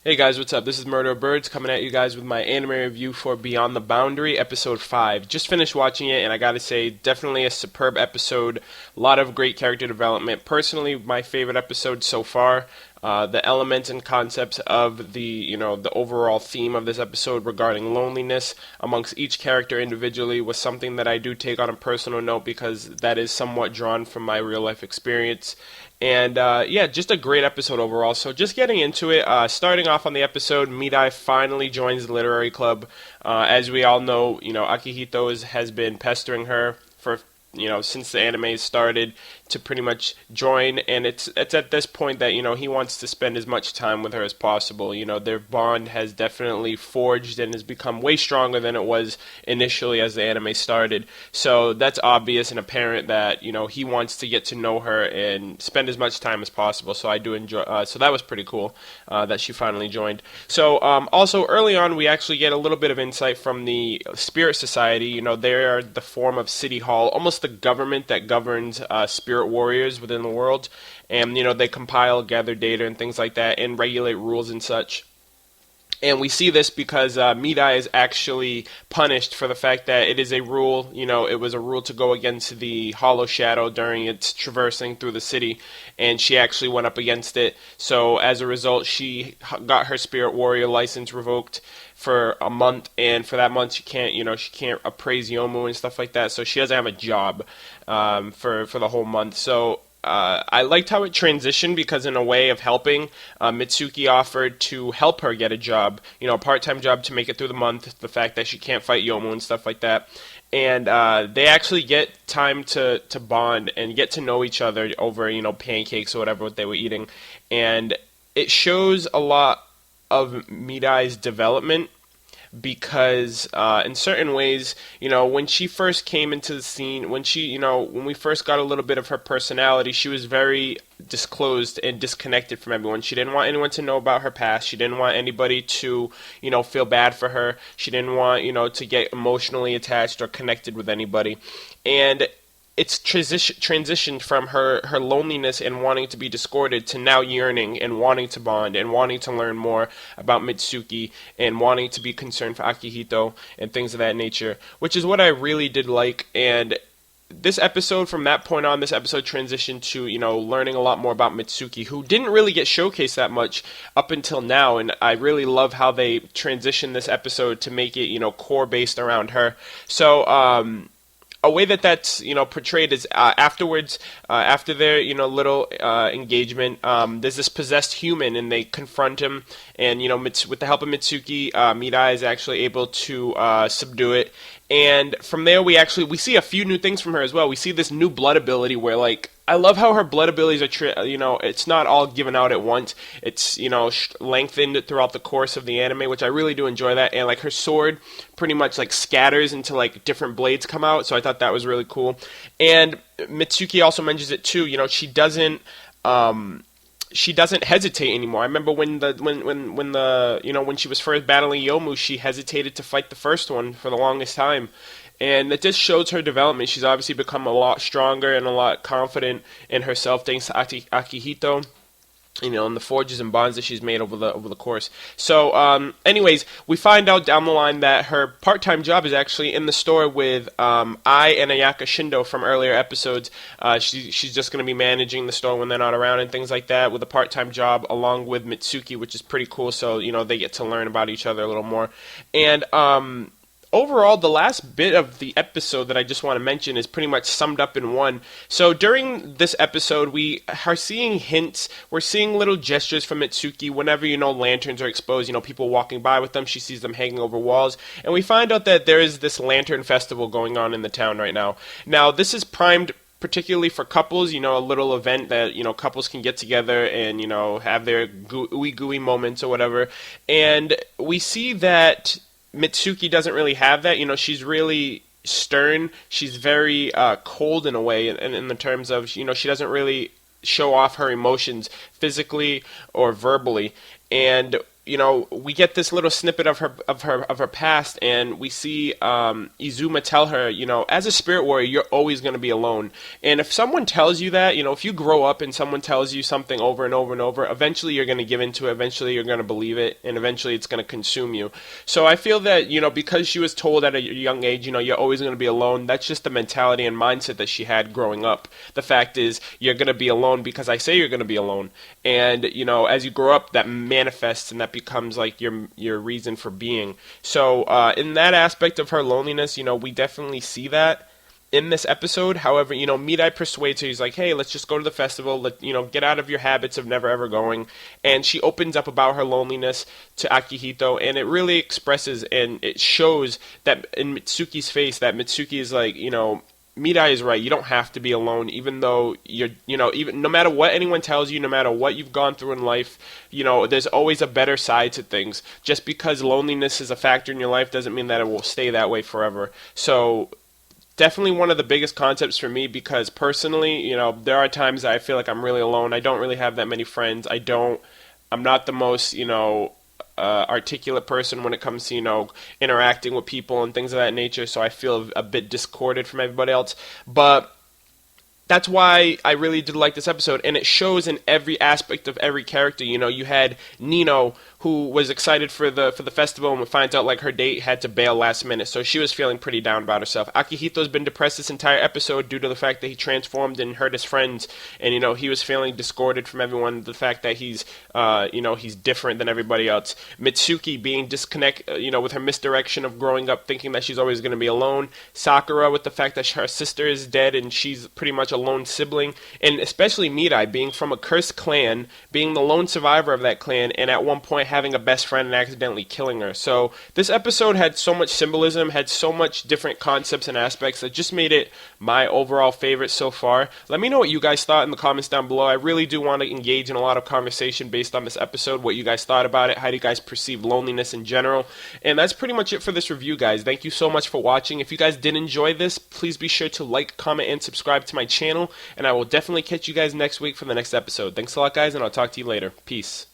Hey guys, what's up? This is MurderofBirds coming at you guys with my anime review for Beyond the Boundary, episode 5. Just finished watching it, and I gotta say, definitely a superb episode. A lot of great character development. Personally, my favorite episode so far. The elements and concepts of the overall theme of this episode regarding loneliness amongst each character individually was something that I do take on a personal note because that is somewhat drawn from my real life experience. And yeah, just a great episode overall. So just getting into it, starting off on the episode, Midai finally joins the literary club. As we all know, Akihito has been pestering her for since the anime started to pretty much join, and it's at this point that he wants to spend as much time with her as possible. Their bond has definitely forged and has become way stronger than it was initially as the anime started. So that's obvious and apparent that he wants to get to know her and spend as much time as possible. So I do enjoy. So that was pretty cool that she finally joined. So also early on, we actually get a little bit of insight from the Spirit Society. They are the form of City Hall, almost the government that governs spirit warriors within the world, and they compile, gather data and things like that, and regulate rules and such. And we see this because Midai is actually punished for the fact that it is a rule, it was a rule to go against the Hollow Shadow during its traversing through the city, and she actually went up against it. So as a result, she got her Spirit Warrior license revoked for a month, and for that month she can't appraise Yomu and stuff like that, so she doesn't have a job for the whole month. So I liked how it transitioned because in a way of helping, Mitsuki offered to help her get a job, a part-time job to make it through the month, the fact that she can't fight Yomu and stuff like that. And they actually get time to bond and get to know each other over, pancakes or whatever what they were eating. And it shows a lot of Midai's development because in certain ways, when she first came into the scene, when we first got a little bit of her personality, she was very disclosed and disconnected from everyone. She didn't want anyone to know about her past. She didn't want anybody to, feel bad for her. She didn't want, to get emotionally attached or connected with anybody. And it's transitioned from her loneliness and wanting to be discorded to now yearning and wanting to bond and wanting to learn more about Mitsuki and wanting to be concerned for Akihito and things of that nature, which is what I really did like. And this episode, from that point on, this episode transitioned to, learning a lot more about Mitsuki, who didn't really get showcased that much up until now, and I really love how they transitioned this episode to make it, core based around her. So, a way that's portrayed is afterwards, after their little engagement, there's this possessed human, and they confront him, and with the help of Mitsuki, Midai is actually able to subdue it. And from there, we see a few new things from her as well. We see this new blood ability where, I love how her blood abilities are, it's not all given out at once. It's, lengthened throughout the course of the anime, which I really do enjoy that. And, her sword pretty much, scatters into, different blades come out. So I thought that was really cool. And Mitsuki also mentions it, too. She doesn't hesitate anymore. I remember when she was first battling Yomu, she hesitated to fight the first one for the longest time. And it just shows her development. She's obviously become a lot stronger and a lot confident in herself thanks to Akihito, and the forges and bonds that she's made over the course. So, anyways, we find out down the line that her part-time job is actually in the store with Ai and Ayaka Shindo from earlier episodes. She's just going to be managing the store when they're not around and things like that with a part-time job along with Mitsuki, which is pretty cool. So, they get to learn about each other a little more. And overall, the last bit of the episode that I just want to mention is pretty much summed up in one. So during this episode, we are seeing hints. We're seeing little gestures from Mitsuki whenever, lanterns are exposed. People walking by with them. She sees them hanging over walls. And we find out that there is this lantern festival going on in the town right now. Now, this is primed particularly for couples, a little event that, couples can get together and, have their ooey gooey moments or whatever. And we see that Mitsuki doesn't really have that. She's really stern. She's very cold in a way, and in the terms of, she doesn't really show off her emotions physically or verbally. And we get this little snippet of her past, and we see Izuma tell her, as a spirit warrior, you're always going to be alone. And if someone tells you that, if you grow up and someone tells you something over and over and over, eventually you're going to give into it, eventually you're going to believe it, and eventually it's going to consume you. So I feel that, because she was told at a young age, you're always going to be alone, that's just the mentality and mindset that she had growing up. The fact is, you're going to be alone because I say you're going to be alone. And, as you grow up, that manifests and that becomes like your reason for being. So in that aspect of her loneliness, we definitely see that in this episode. However, Midai persuades her. He's like, hey, let's just go to the festival. Get out of your habits of never ever going. And she opens up about her loneliness to Akihito, and it really expresses and it shows that in Mitsuki's face that Mitsuki is like, Midai is right. You don't have to be alone, even though even no matter what anyone tells you, no matter what you've gone through in life, there's always a better side to things. Just because loneliness is a factor in your life doesn't mean that it will stay that way forever. So definitely one of the biggest concepts for me, because personally, there are times that I feel like I'm really alone. I don't really have that many friends. I'm not the most, articulate person when it comes to, interacting with people and things of that nature, so I feel a bit discorded from everybody else. But that's why I really did like this episode, and it shows in every aspect of every character. You had Nino, who was excited for the festival, and finds out like her date had to bail last minute, so she was feeling pretty down about herself. Akihito's been depressed this entire episode due to the fact that he transformed and hurt his friends, and he was feeling discorded from everyone. The fact that he's he's different than everybody else. Mitsuki being disconnected, with her misdirection of growing up thinking that she's always going to be alone. Sakura with the fact that her sister is dead and she's pretty much a lone sibling, and especially Midai being from a cursed clan, being the lone survivor of that clan, and at one point having a best friend and accidentally killing her. So this episode had so much symbolism, had so much different concepts and aspects that just made it my overall favorite so far. Let me know what you guys thought in the comments down below. I really do want to engage in a lot of conversation based on this episode, what you guys thought about it, how do you guys perceive loneliness in general. And that's pretty much it for this review, guys. Thank you so much for watching. If you guys did enjoy this, please be sure to like, comment, and subscribe to my channel, and I will definitely catch you guys next week for the next episode. Thanks a lot, guys, and I'll talk to you later. Peace.